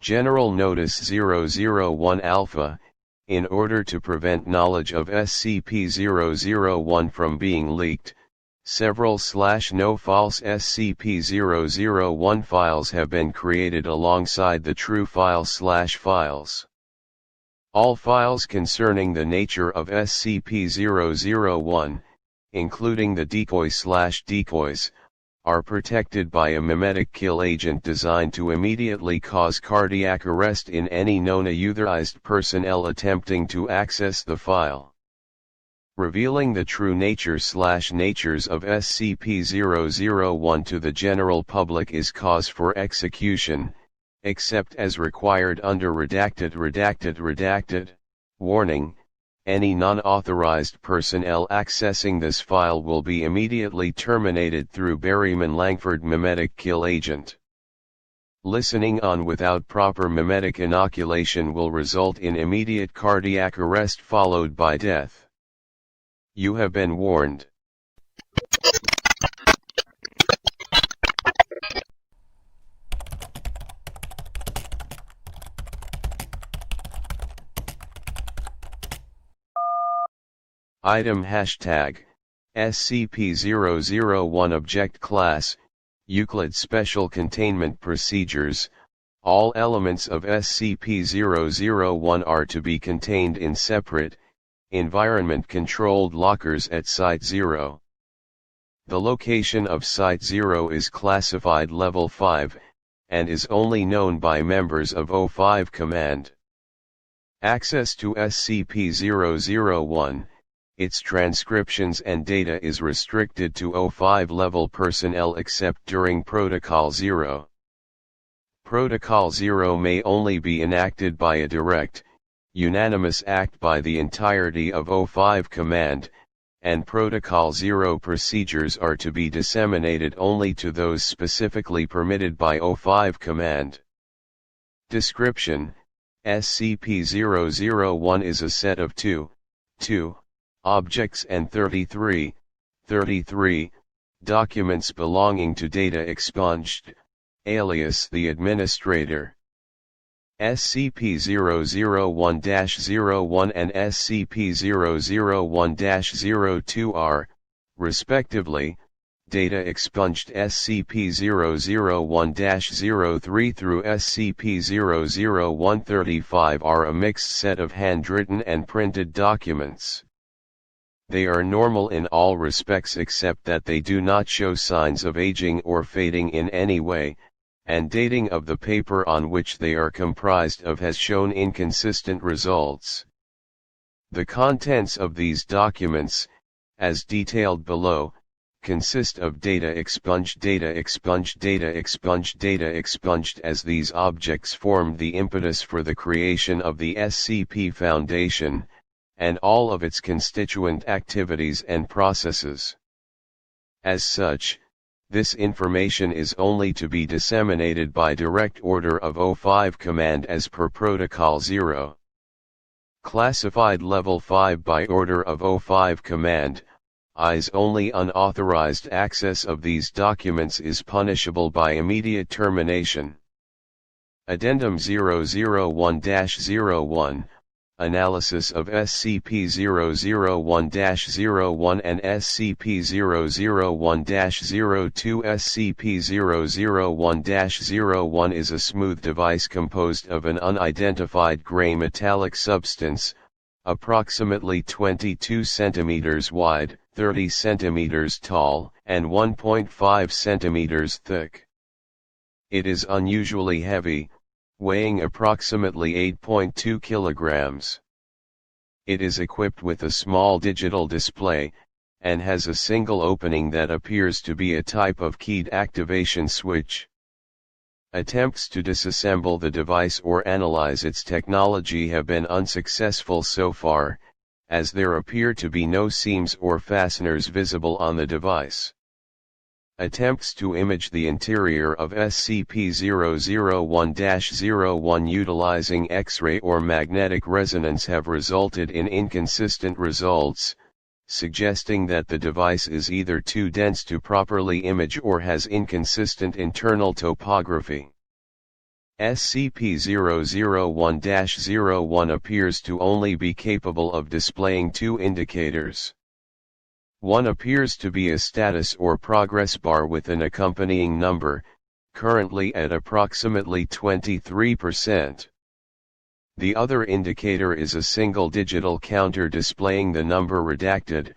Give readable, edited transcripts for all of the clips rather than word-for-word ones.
General Notice 001 Alpha, in order to prevent knowledge of SCP-001 from being leaked, several /no false SCP-001 files have been created alongside the true file/files. All files concerning the nature of SCP-001, including the decoy/decoys, are protected by a memetic kill agent designed to immediately cause cardiac arrest in any known unauthorized personnel attempting to access the file. Revealing the true natures of SCP-001 to the general public is cause for execution, except as required under redacted. Warning: any non-authorized personnel accessing this file will be immediately terminated through Berryman-Langford memetic kill agent. Listening on without proper memetic inoculation will result in immediate cardiac arrest followed by death. You have been warned. Item hashtag SCP-001 Object Class Euclid Special Containment Procedures. All elements of SCP-001 are to be contained in separate, environment-controlled lockers at Site 0. The location of Site 0 is classified Level 5, and is only known by members of O5 Command. Access to SCP-001, its transcriptions and data is restricted to O5 level personnel except during Protocol 0. Protocol 0 may only be enacted by a direct, unanimous act by the entirety of O5 Command, and Protocol 0 procedures are to be disseminated only to those specifically permitted by O5 Command. Description: SCP-001 is a set of 2 objects and 33 documents belonging to data expunged, alias the administrator. SCP-001-01 and SCP-001-02 are, respectively, data expunged. SCP-001-03 through SCP-001-35 are a mixed set of handwritten and printed documents. They are normal in all respects except that they do not show signs of aging or fading in any way, and dating of the paper on which they are comprised of has shown inconsistent results. The contents of these documents, as detailed below, consist of data expunged as these objects formed the impetus for the creation of the SCP Foundation, and all of its constituent activities and processes. As such, this information is only to be disseminated by direct order of O5 Command as per Protocol 0. Classified Level 5 by order of O5 Command, eyes only unauthorized access of these documents is punishable by immediate termination. Addendum 001-01, Analysis of SCP-001-01 and SCP-001-02. SCP-001-01 is a smooth device composed of an unidentified gray metallic substance, approximately 22 cm wide, 30 cm tall, and 1.5 cm thick. It is unusually heavy, weighing approximately 8.2 kg. It is equipped with a small digital display, and has a single opening that appears to be a type of keyed activation switch. Attempts to disassemble the device or analyze its technology have been unsuccessful so far, as there appear to be no seams or fasteners visible on the device. Attempts to image the interior of SCP-001-01 utilizing X-ray or magnetic resonance have resulted in inconsistent results, suggesting that the device is either too dense to properly image or has inconsistent internal topography. SCP-001-01 appears to only be capable of displaying two indicators. One appears to be a status or progress bar with an accompanying number, currently at approximately 23%. The other indicator is a single digital counter displaying the number redacted.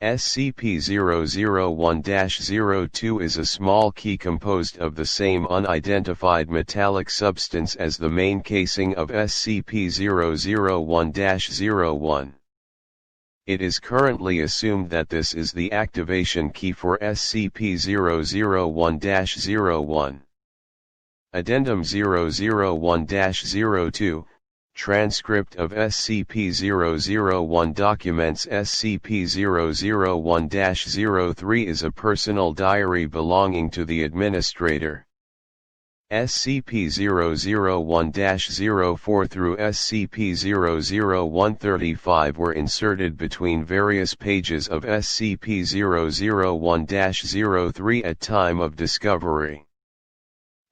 SCP-001-02 is a small key composed of the same unidentified metallic substance as the main casing of SCP-001-01. It is currently assumed that this is the activation key for SCP-001-01. Addendum 001-02, transcript of SCP-001 documents SCP-001-03 is a personal diary belonging to the administrator. SCP-001-04 through SCP-001-35 were inserted between various pages of SCP-001-03 at time of discovery.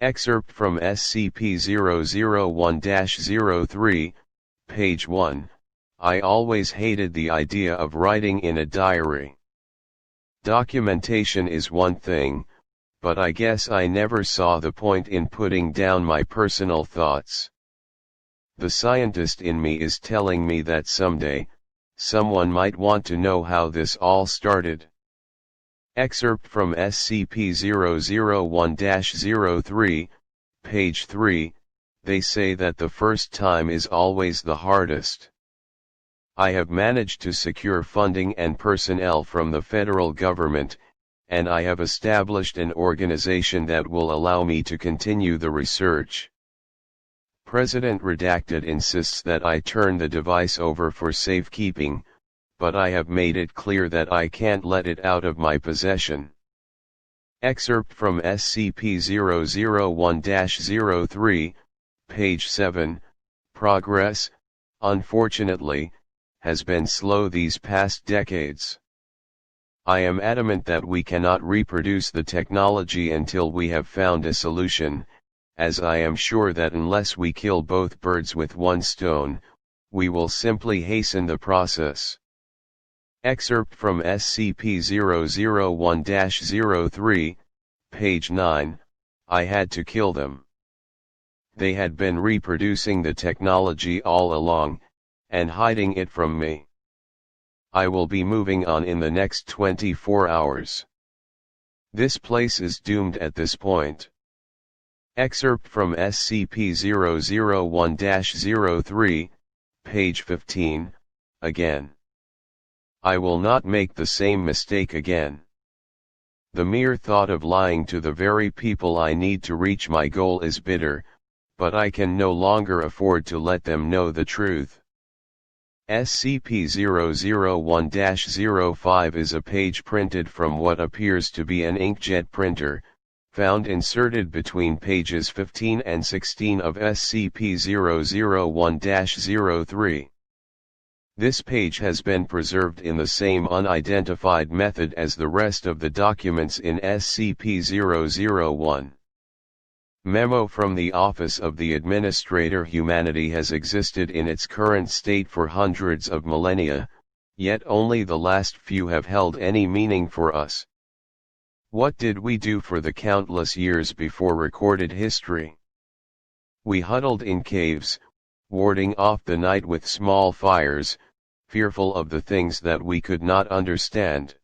Excerpt from SCP-001-03, page 1, I always hated the idea of writing in a diary. Documentation is one thing, but I guess I never saw the point in putting down my personal thoughts. The scientist in me is telling me that someday, someone might want to know how this all started. Excerpt from SCP-001-03, page 3, they say that the first time is always the hardest. I have managed to secure funding and personnel from the federal government, and I have established an organization that will allow me to continue the research. President Redacted insists that I turn the device over for safekeeping, but I have made it clear that I can't let it out of my possession. Excerpt from SCP-001-03, page 7, progress, unfortunately, has been slow these past decades. I am adamant that we cannot reproduce the technology until we have found a solution, as I am sure that unless we kill both birds with one stone, we will simply hasten the process. Excerpt from SCP-001-03, page 9, I had to kill them. They had been reproducing the technology all along, and hiding it from me. I will be moving on in the next 24 hours. This place is doomed at this point. Excerpt from SCP-001-03, page 15, again. I will not make the same mistake again. The mere thought of lying to the very people I need to reach my goal is bitter, but I can no longer afford to let them know the truth. SCP-001-05 is a page printed from what appears to be an inkjet printer, found inserted between pages 15 and 16 of SCP-001-03. This page has been preserved in the same unidentified method as the rest of the documents in SCP-001. Memo from the Office of the Administrator. Humanity has existed in its current state for hundreds of millennia, yet only the last few have held any meaning for us. What did we do for the countless years before recorded history? We huddled in caves, warding off the night with small fires, fearful of the things that we could not understand.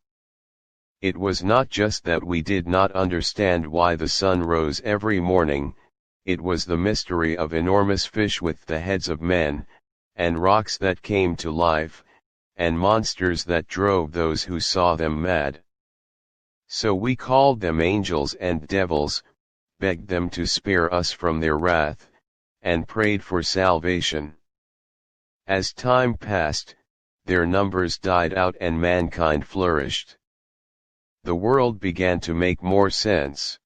It was not just that we did not understand why the sun rose every morning, it was the mystery of enormous fish with the heads of men, and rocks that came to life, and monsters that drove those who saw them mad. So we called them angels and devils, begged them to spare us from their wrath, and prayed for salvation. As time passed, their numbers died out and mankind flourished. The world began to make more sense.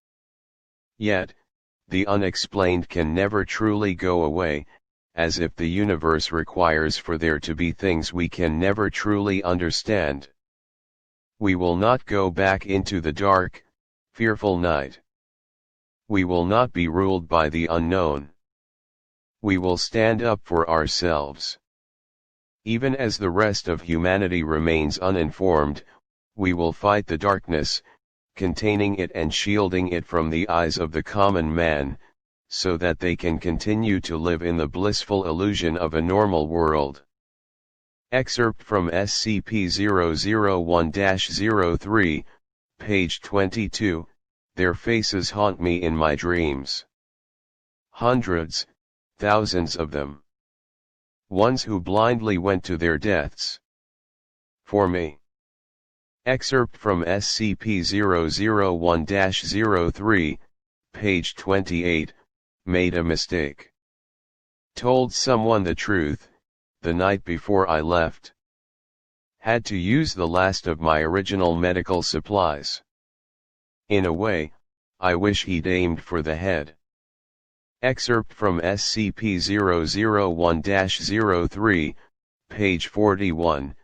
Yet, the unexplained can never truly go away, as if the universe requires for there to be things we can never truly understand. We will not go back into the dark, fearful night. We will not be ruled by the unknown. We will stand up for ourselves. Even as the rest of humanity remains uninformed, we will fight the darkness, containing it and shielding it from the eyes of the common man, so that they can continue to live in the blissful illusion of a normal world. Excerpt from SCP-001-03, page 22, Their faces haunt me in my dreams. Hundreds, thousands of them. Ones who blindly went to their deaths. For me. Excerpt from SCP-001-03, page 28, Made a mistake. Told someone the truth, the night before I left. Had to use the last of my original medical supplies. In a way, I wish he'd aimed for the head. Excerpt from SCP-001-03, page 41,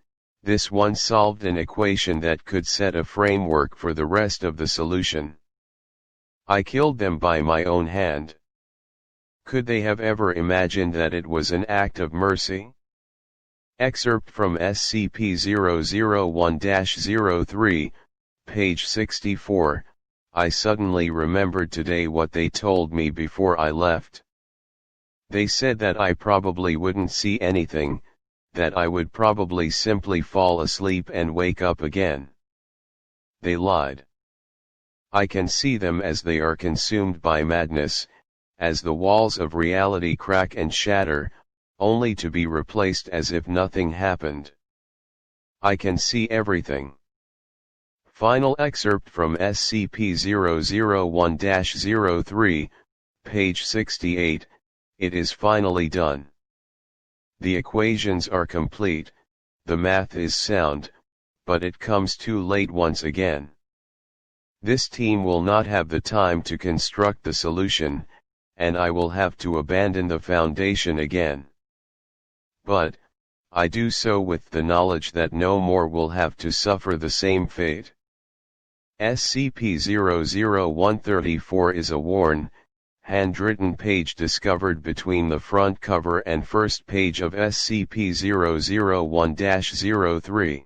This one solved an equation that could set a framework for the rest of the solution. I killed them by my own hand. Could they have ever imagined that it was an act of mercy? Excerpt from SCP-001-03, page 64, I suddenly remembered today what they told me before I left. They said that I probably wouldn't see anything, that I would probably simply fall asleep and wake up again. They lied. I can see them as they are consumed by madness, as the walls of reality crack and shatter, only to be replaced as if nothing happened. I can see everything. Final excerpt from SCP-001-03, page 68, It is finally done. The equations are complete, the math is sound, but it comes too late once again. This team will not have the time to construct the solution, and I will have to abandon the Foundation again. But, I do so with the knowledge that no more will have to suffer the same fate. SCP-001-34 is a worn, handwritten page discovered between the front cover and first page of SCP-001-03.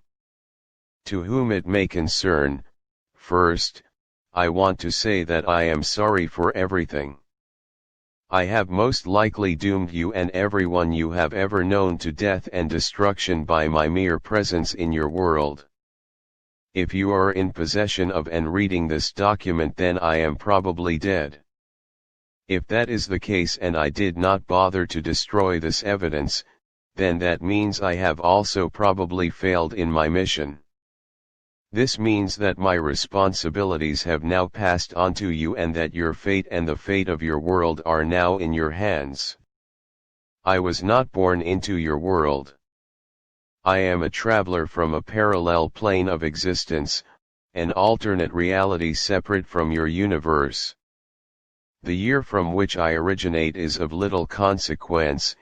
To whom it may concern, first, I want to say that I am sorry for everything. I have most likely doomed you and everyone you have ever known to death and destruction by my mere presence in your world. If you are in possession of and reading this document, then I am probably dead. If that is the case and I did not bother to destroy this evidence, then that means I have also probably failed in my mission. This means that my responsibilities have now passed on to you and that your fate and the fate of your world are now in your hands. I was not born into your world. I am a traveler from a parallel plane of existence, an alternate reality separate from your universe. The year from which I originate is of little consequence.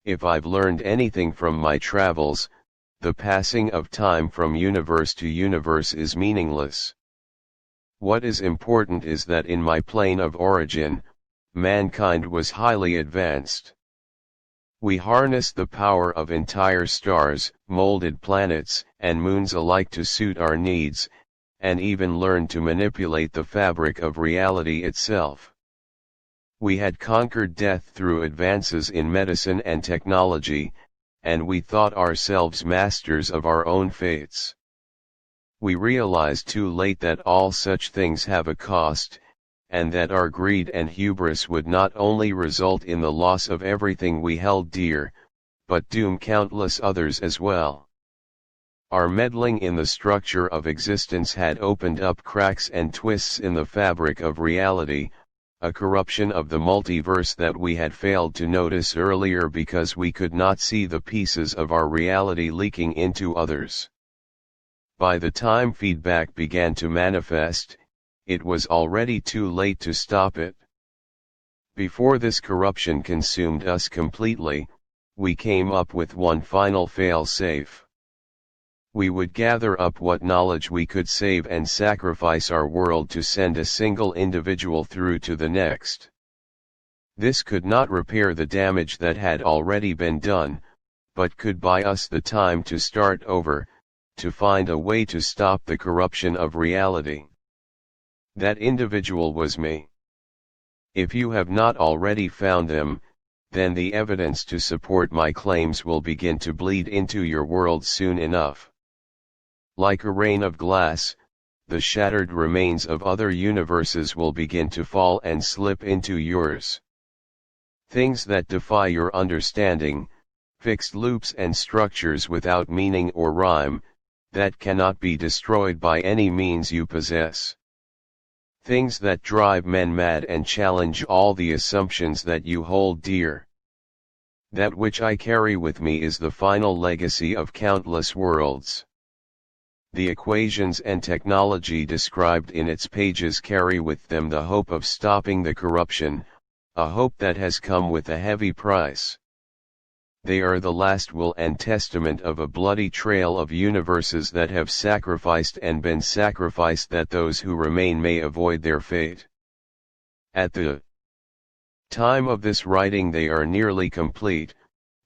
If I've learned anything from my travels, the passing of time from universe to universe is meaningless. What is important is that in my plane of origin, mankind was highly advanced. We harnessed the power of entire stars, molded planets, and moons alike to suit our needs, and even learned to manipulate the fabric of reality itself. We had conquered death through advances in medicine and technology, and we thought ourselves masters of our own fates. We realized too late that all such things have a cost, and that our greed and hubris would not only result in the loss of everything we held dear, but doom countless others as well. Our meddling in the structure of existence had opened up cracks and twists in the fabric of reality, a corruption of the multiverse that we had failed to notice earlier because we could not see the pieces of our reality leaking into others. By the time feedback began to manifest, it was already too late to stop it. Before this corruption consumed us completely, we came up with one final fail-safe. We would gather up what knowledge we could save and sacrifice our world to send a single individual through to the next. This could not repair the damage that had already been done, but could buy us the time to start over, to find a way to stop the corruption of reality. That individual was me. If you have not already found them, then the evidence to support my claims will begin to bleed into your world soon enough. Like a rain of glass, the shattered remains of other universes will begin to fall and slip into yours. Things that defy your understanding, fixed loops and structures without meaning or rhyme, that cannot be destroyed by any means you possess. Things that drive men mad and challenge all the assumptions that you hold dear. That which I carry with me is the final legacy of countless worlds. The equations and technology described in its pages carry with them the hope of stopping the corruption, a hope that has come with a heavy price. They are the last will and testament of a bloody trail of universes that have sacrificed and been sacrificed that those who remain may avoid their fate. At the time of this writing they are nearly complete,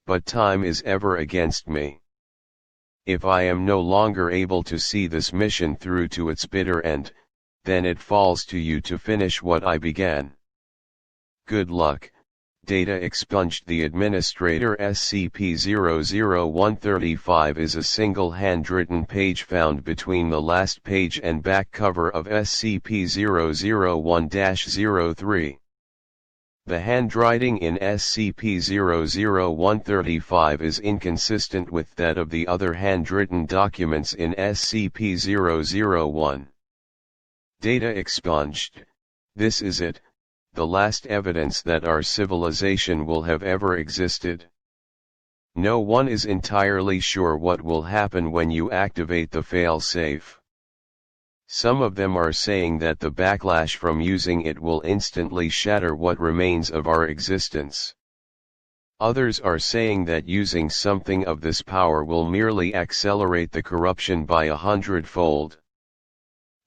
but time is ever against me. If I am no longer able to see this mission through to its bitter end, then it falls to you to finish what I began. Good luck. Data expunged. The administrator. SCP-00135 is a single handwritten page found between the last page and back cover of SCP-001-03. The handwriting in SCP-00135 is inconsistent with that of the other handwritten documents in SCP-001. Data expunged. This is it, the last evidence that our civilization will have ever existed. No one is entirely sure what will happen when you activate the fail-safe. Some of them are saying that the backlash from using it will instantly shatter what remains of our existence. Others are saying that using something of this power will merely accelerate the corruption by 100-fold.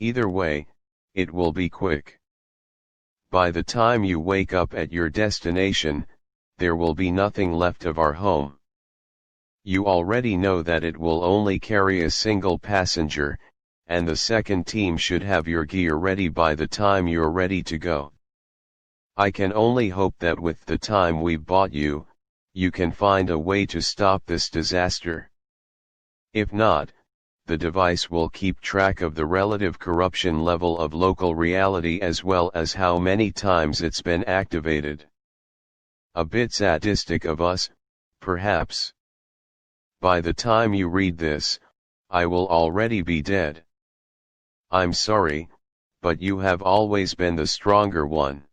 Either way, it will be quick. By the time you wake up at your destination, there will be nothing left of our home. You already know that it will only carry a single passenger, and the second team should have your gear ready by the time you're ready to go. I can only hope that with the time we've bought you, you can find a way to stop this disaster. If not, the device will keep track of the relative corruption level of local reality as well as how many times it's been activated. A bit sadistic of us, perhaps. By the time you read this, I will already be dead. I'm sorry, but you have always been the stronger one.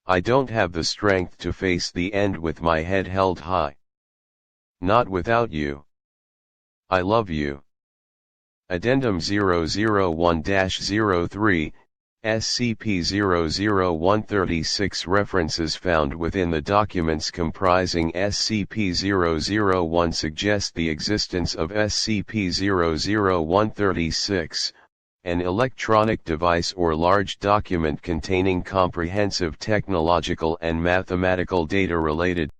I don't have the strength to face the end with my head held high. Not without you. I love you. Addendum 001-03, SCP-00136 references found within the documents comprising SCP-001 suggest the existence of SCP-00136, an electronic device or large document containing comprehensive technological and mathematical data related